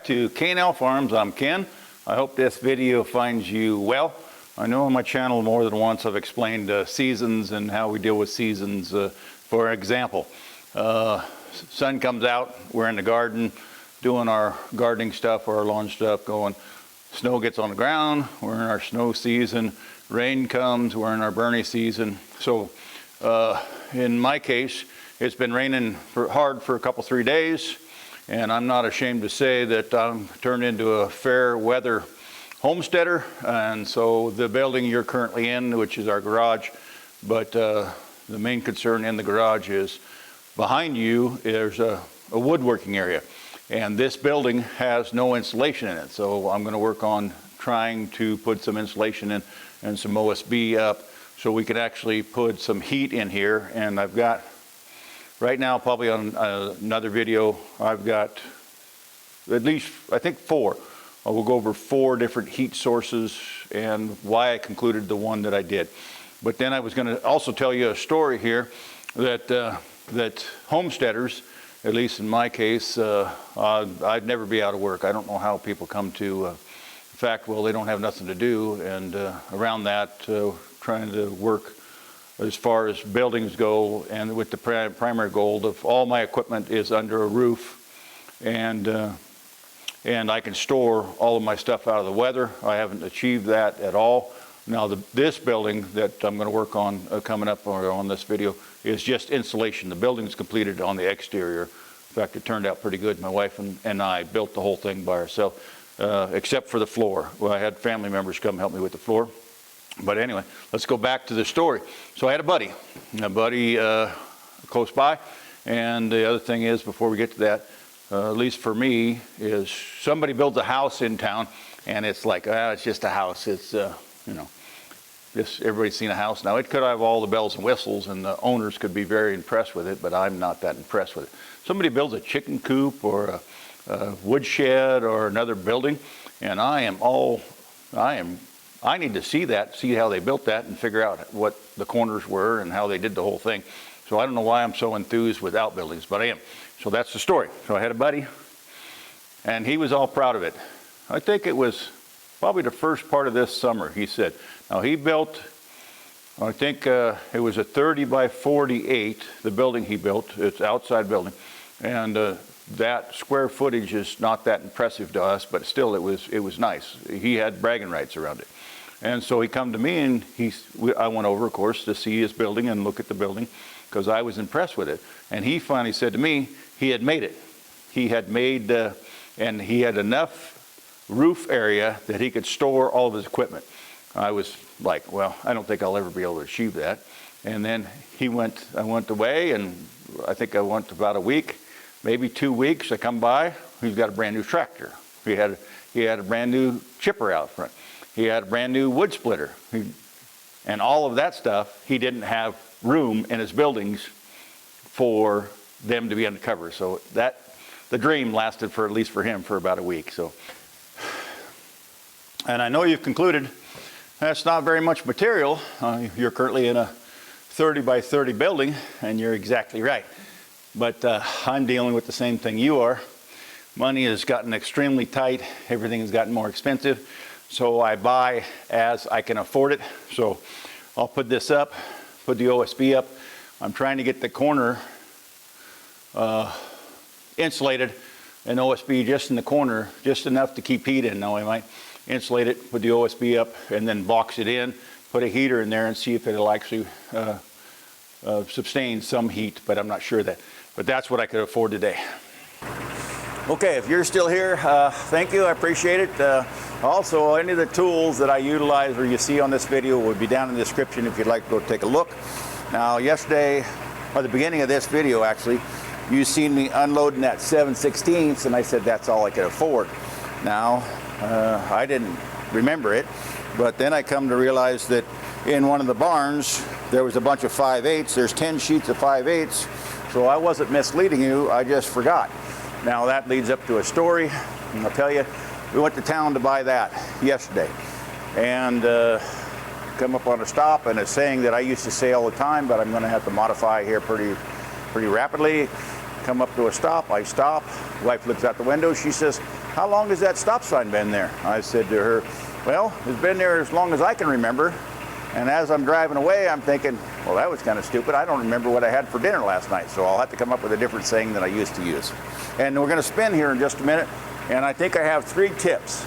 back to K&L Farms. I'm Ken. I hope this video finds you well. I know on my channel more than once I've explained seasons and how we deal with seasons. For example, sun comes out, we're in the garden doing our gardening stuff or our lawn stuff going. Snow gets on the ground, we're in our snow season. Rain comes, we're in our burny season. So in my case, it's been raining hard for a couple, 3 days. And I'm not ashamed to say that I'm turned into a fair weather homesteader. And so the building you're currently in, which is our garage, but the main concern in the garage is behind you, there's a woodworking area. And this building has no insulation in it. So I'm going to work on trying to put some insulation in and some OSB up so we can actually put some heat in here. And I've got, right now, probably on another video, I've got at least, I think 4. I will go over 4 different heat sources and why I concluded the one that I did. But then I was going to also tell you a story here that that homesteaders, at least in my case, I'd never be out of work. I don't know how people come to the fact, well, they don't have nothing to do, and around that, trying to work as far as buildings go, and with the primary goal of all my equipment is under a roof, and I can store all of my stuff out of the weather. I haven't achieved that at all. Now this building that I'm going to work on coming up on this video is just insulation. The building's completed on the exterior. In fact, it turned out pretty good. My wife and I built the whole thing by ourselves, except for the floor. Well, I had family members come help me with the floor. But anyway, let's go back to the story. So I had a buddy close by, and the other thing is, before we get to that, at least for me, is somebody builds a house in town, and it's like, it's just a house. It's, you know, just everybody's seen a house. Now, it could have all the bells and whistles, and the owners could be very impressed with it, but I'm not that impressed with it. Somebody builds a chicken coop or a woodshed or another building, and I need to see that, see how they built that, and figure out what the corners were and how they did the whole thing. So I don't know why I'm so enthused with outbuildings, but I am. So that's the story. So I had a buddy, and he was all proud of it. I think it was probably the first part of this summer, he said. Now he built, I think it was a 30 by 48, the building he built. It's an outside building. And that square footage is not that impressive to us, but still it was nice. He had bragging rights around it. And so he come to me, and I went over, of course, to see his building and look at the building because I was impressed with it. And he finally said to me, he had made it. He had made, and he had enough roof area that he could store all of his equipment. I was like, well, I don't think I'll ever be able to achieve that. And then I went away, and I think I went about a week, maybe 2 weeks. I come by, he's got a brand new tractor. He had a brand new chipper out front. He had a brand new wood splitter. And all of that stuff, he didn't have room in his buildings for them to be undercover. So the dream lasted for, at least for him, for about a week. So, and I know you've concluded that's not very much material. You're currently in a 30 by 30 building, and you're exactly right. But I'm dealing with the same thing you are. Money has gotten extremely tight. Everything has gotten more expensive. So I buy as I can afford it. So I'll put this up, put the OSB up. I'm trying to get the corner insulated, and OSB just in the corner, just enough to keep heat in. Now I might insulate it, put the OSB up, and then box it in, put a heater in there and see if it'll actually sustain some heat, but I'm not sure of that. But that's what I could afford today. Okay, if you're still here, thank you, I appreciate it. Also, any of the tools that I utilize or you see on this video will be down in the description if you'd like to go take a look. Now, yesterday, or the beginning of this video actually, you seen me unloading that 7/16, and I said that's all I could afford. Now, I didn't remember it, but then I come to realize that in one of the barns, there was a bunch of 5/8. There's 10 sheets of 5/8, so I wasn't misleading you, I just forgot. Now that leads up to a story, and I'll tell you, we went to town to buy that yesterday, and come up on a stop, and a saying that I used to say all the time, but I'm going to have to modify here pretty rapidly. Come up to a stop, I stop, wife looks out the window, she says, how long has that stop sign been there? I said to her, well, it's been there as long as I can remember. And as I'm driving away, I'm thinking, well, that was kind of stupid. I don't remember what I had for dinner last night, so I'll have to come up with a different saying than I used to use. And we're going to spin here in just a minute, and I think I have 3 tips.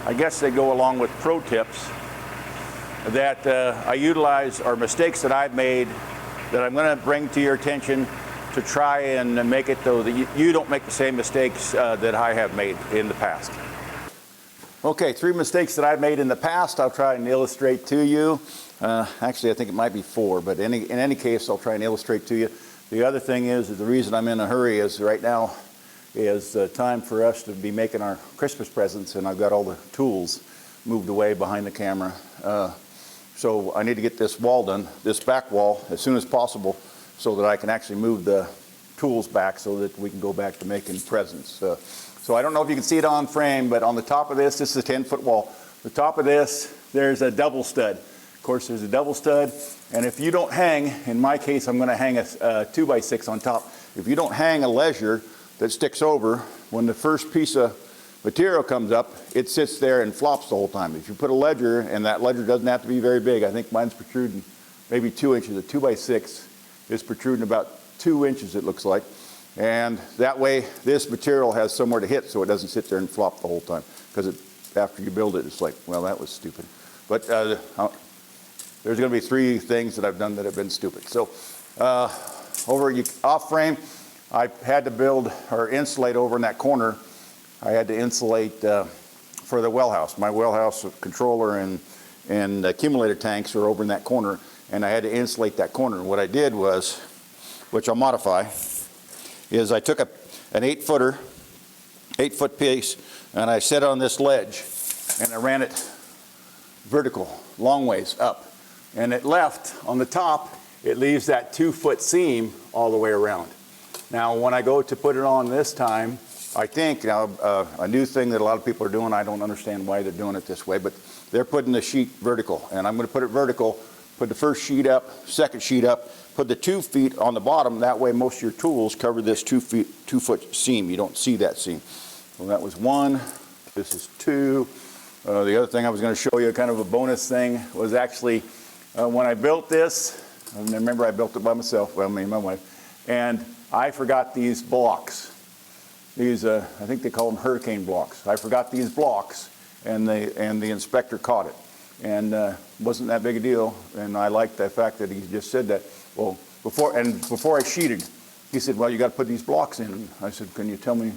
I guess they go along with pro tips that I utilize, or mistakes that I've made that I'm going to bring to your attention to try and make it so that you don't make the same mistakes that I have made in the past. Okay, 3 mistakes that I've made in the past. I'll try and illustrate to you. Actually, I think it might be 4, but in any case, I'll try and illustrate to you. The other thing is the reason I'm in a hurry is right now is time for us to be making our Christmas presents, and I've got all the tools moved away behind the camera. So I need to get this wall done, this back wall, as soon as possible, so that I can actually move the tools back so that we can go back to making presents. So I don't know if you can see it on frame, but on the top of this is a 10-foot wall. The top of this, there's a double stud. Of course, there's a double stud, and if you don't hang, in my case, I'm going to hang a 2x6 on top. If you don't hang a leisure that sticks over, when the first piece of material comes up, it sits there and flops the whole time. If you put a ledger, and that ledger doesn't have to be very big, I think mine's protruding maybe 2 inches. A 2x6 is protruding about 2 inches, it looks like. And that way, this material has somewhere to hit so it doesn't sit there and flop the whole time. Because after you build it, it's like, well, that was stupid. But there's going to be 3 things that I've done that have been stupid. So off frame, I had to build or insulate over in that corner. I had to insulate for the well house. My well house controller and accumulator tanks are over in that corner, and I had to insulate that corner. And what I did was, which I'll modify, is I took an 8-foot piece, and I set it on this ledge, and I ran it vertical, long ways up. And it left, on the top, it leaves that 2-foot seam all the way around. Now, when I go to put it on this time, I think, now, a new thing that a lot of people are doing, I don't understand why they're doing it this way, but they're putting the sheet vertical. And I'm going to put it vertical, put the first sheet up, second sheet up, put the 2 feet on the bottom. That way most of your tools cover this 2-foot seam. You don't see that seam. Well, that was 1. This is 2. The other thing I was going to show you, kind of a bonus thing, was actually when I built this, I remember I built it by myself, well, me and my wife, and I forgot these blocks. These, I think they call them hurricane blocks. I forgot these blocks, and the inspector caught it. And wasn't that big a deal, and I liked the fact that he just said that. Well, before I sheeted, he said, well, you got to put these blocks in. And I said, can you tell me,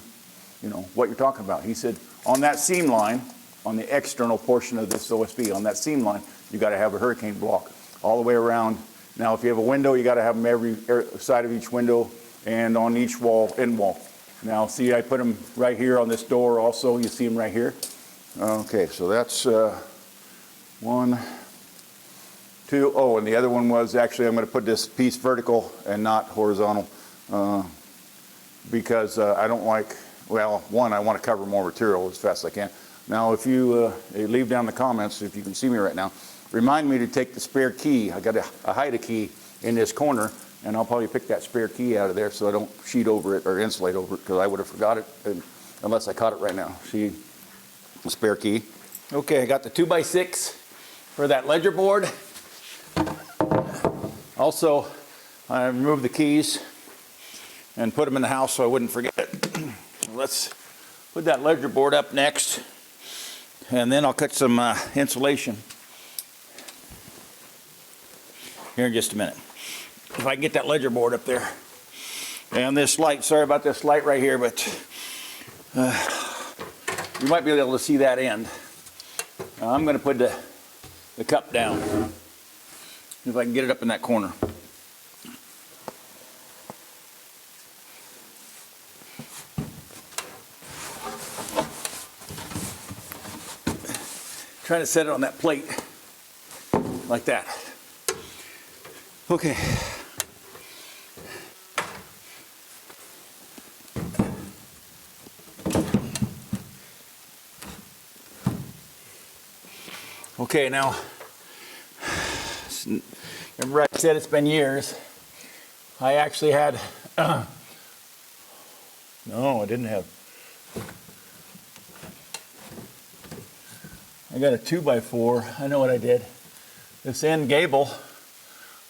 what you're talking about? He said, on that seam line, on the external portion of this OSB, on that seam line, you got to have a hurricane block all the way around. Now, if you have a window, you got to have them every side of each window and on each wall, end wall. Now, see, I put them right here on this door also. You see them right here. Okay, so that's 1, 2. Oh, and the other one was actually I'm going to put this piece vertical and not horizontal because I don't like, well, 1, I want to cover more material as fast as I can. Now, if you leave down the comments, if you can see me right now, remind me to take the spare key. I got a hide key in this corner, and I'll probably pick that spare key out of there so I don't sheet over it or insulate over it, because I would have forgot it unless I caught it right now. See the spare key. Okay, I got the 2x6 for that ledger board. Also, I removed the keys and put them in the house so I wouldn't forget it. Let's put that ledger board up next, and then I'll cut some insulation here in just a minute. If I can get that ledger board up there. And this light, sorry about this light right here, but you might be able to see that end. Now I'm going to put the cup down, if I can get it up in that corner. Trying to set it on that plate like that. Okay. Okay, now, remember I said it's been years. I actually had, no, I didn't have. I got a 2x4. I know what I did. This end gable,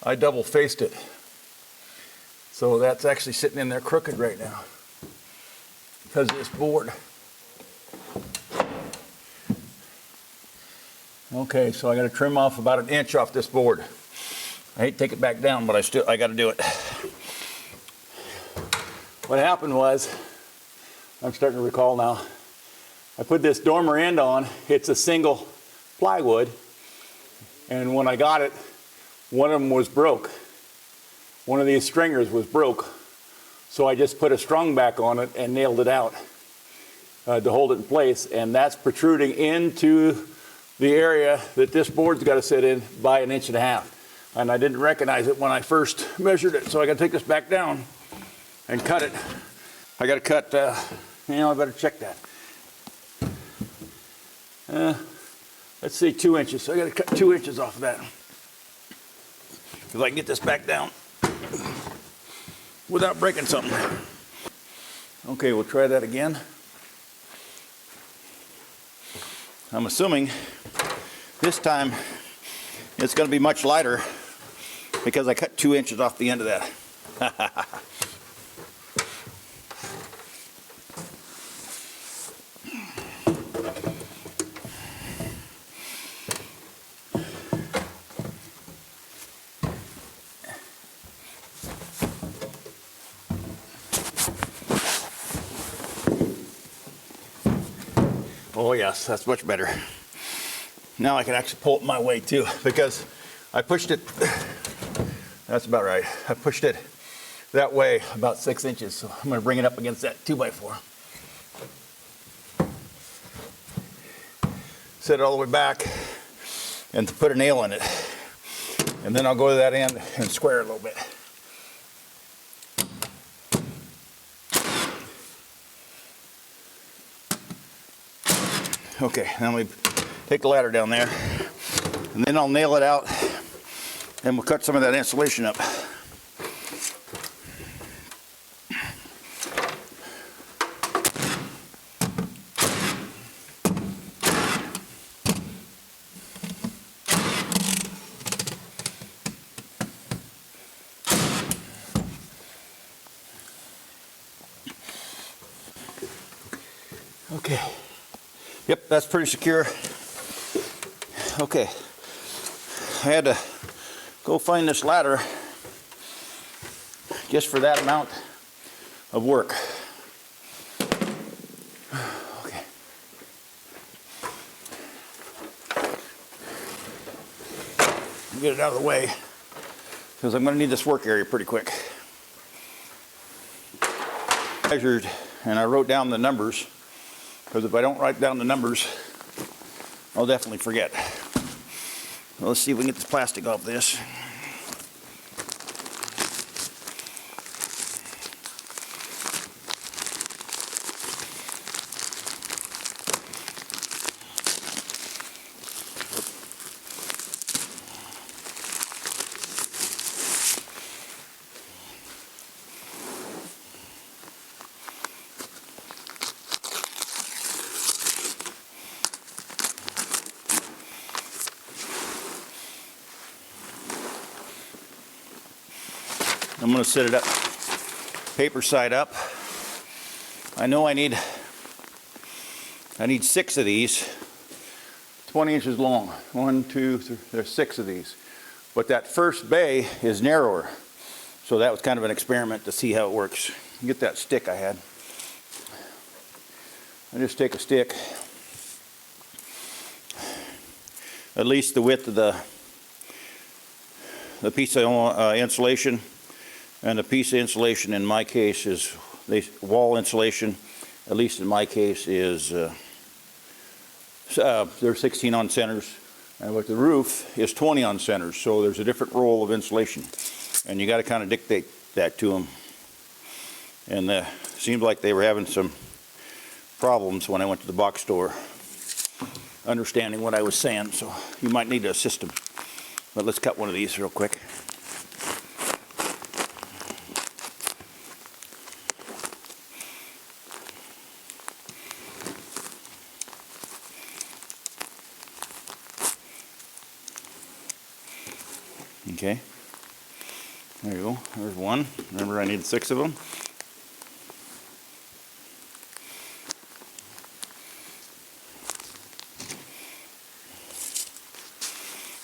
I double faced it. So that's actually sitting in there crooked right now because of this board. Okay, so I got to trim off about 1 inch off this board. I hate to take it back down, but I got to do it. What happened was, I'm starting to recall now, I put this dormer end on. It's a single plywood, and when I got it, one of them was broke. One of these stringers was broke, so I just put a strung back on it and nailed it out to hold it in place, and that's protruding into the area that this board's got to sit in by 1.5 inches. And I didn't recognize it when I first measured it, so I got to take this back down and cut it. I got to cut, I better check that. Let's say 2 inches. So I got to cut 2 inches off of that. If I can get this back down without breaking something. Okay, we'll try that again. I'm assuming this time it's going to be much lighter because I cut 2 inches off the end of that. Oh yes, that's much better. Now I can actually pull it my way too, because I pushed it, that's about right. I pushed it that way about 6 inches, so I'm going to bring it up against that 2x4. Set it all the way back and put a nail in it. And then I'll go to that end and square it a little bit. Okay, now we take the ladder down there, and then I'll nail it out, and we'll cut some of that insulation up. Okay. Yep, that's pretty secure. Okay, I had to go find this ladder just for that amount of work. Okay. Get it out of the way because I'm going to need this work area pretty quick. Measured and I wrote down the numbers, because if I don't write down the numbers, I'll definitely forget. Well, let's see if we can get this plastic off this. I'm going to set it up, paper side up. I know I need 6 of these, 20 inches long. 1, 2, 3, there's 6 of these. But that first bay is narrower. So that was kind of an experiment to see how it works. Get that stick I had. I just take a stick, at least the width of the piece of insulation. And the piece of insulation in my case is, wall insulation, at least in my case, is, they're 16 on centers. And with the roof is 20 on centers, so there's a different roll of insulation. And you got to kind of dictate that to them. And it seemed like they were having some problems when I went to the box store, understanding what I was saying, so you might need to assist them. But let's cut one of these real quick. Okay, there you go. There's one. Remember, I need 6 of them.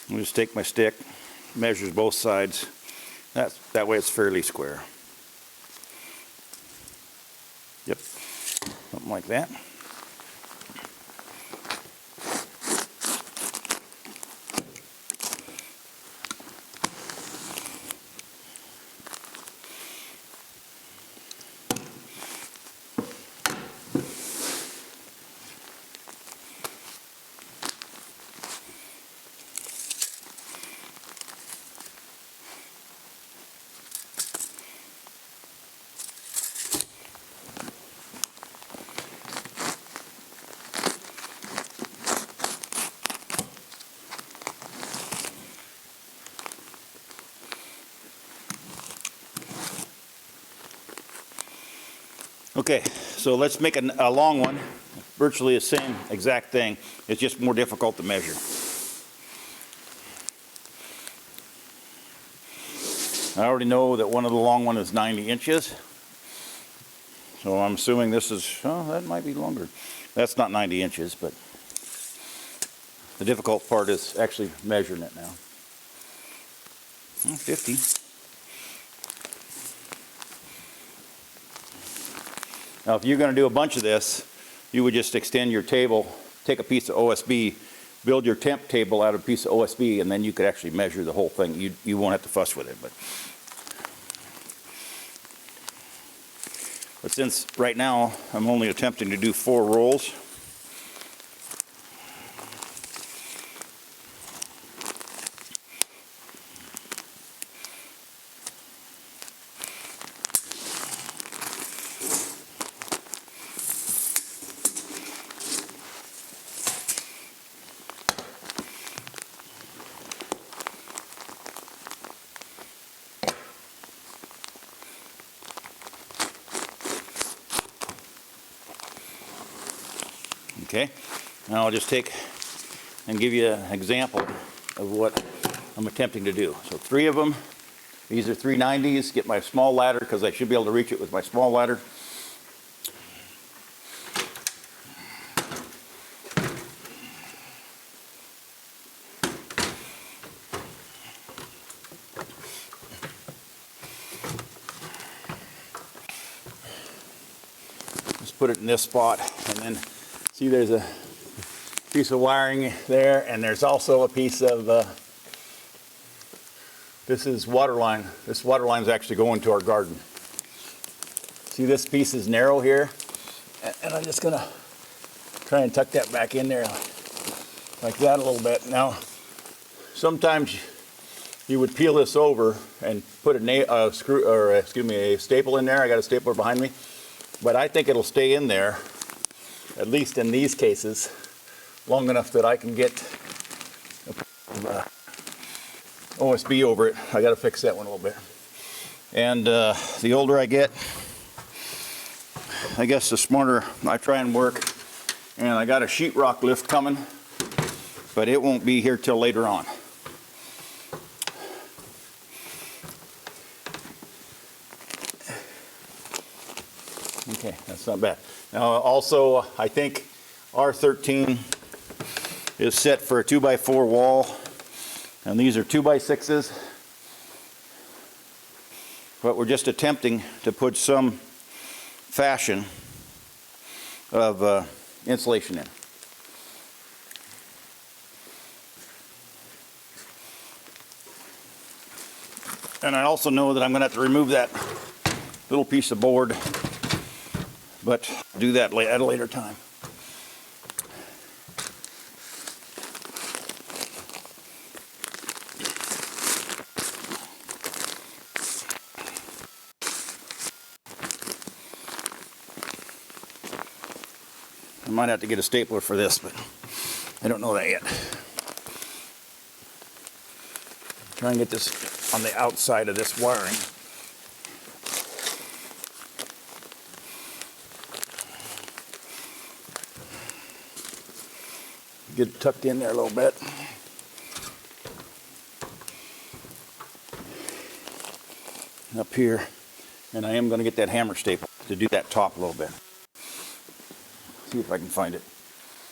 I'll just take my stick, measures both sides. That way it's fairly square. Yep, something like that. Okay, so let's make a long one, virtually the same exact thing. It's just more difficult to measure. I already know that one of the long one is 90 inches. So I'm assuming this is, oh, that might be longer. That's not 90 inches, but the difficult part is actually measuring it now. 50. Now, if you're going to do a bunch of this, you would just extend your table, take a piece of OSB, build your temp table out of a piece of OSB, and then you could actually measure the whole thing. You won't have to fuss with it. But since right now I'm only attempting to do 4 rolls, okay, now I'll just take and give you an example of what I'm attempting to do. So 3 of them, these are 390s, get my small ladder because I should be able to reach it with my small ladder. Just put it in this spot, and then see there's a piece of wiring there, and there's also a piece of, this is water line. This water line is actually going to our garden. See, this piece is narrow here, and I'm just gonna try and tuck that back in there like that a little bit. Now, sometimes you would peel this over and put a staple in there. I got a stapler behind me, but I think it'll stay in there, at least in these cases, long enough that I can get OSB over it. I got to fix that one a little bit. And the older I get, I guess the smarter I try and work. And I got a sheetrock lift coming, but it won't be here till later on. Okay, that's not bad. Now also, I think R13 is set for a 2x4 wall, and these are 2x6s, but we're just attempting to put some fashion of insulation in. And I also know that I'm going to have to remove that little piece of board, but do that at a later time. I might have to get a stapler for this, but I don't know that yet. Try and get this on the outside of this wiring. Get it tucked in there a little bit. up here, and I am going to get that hammer staple to do that top a little bit. See if I can find it.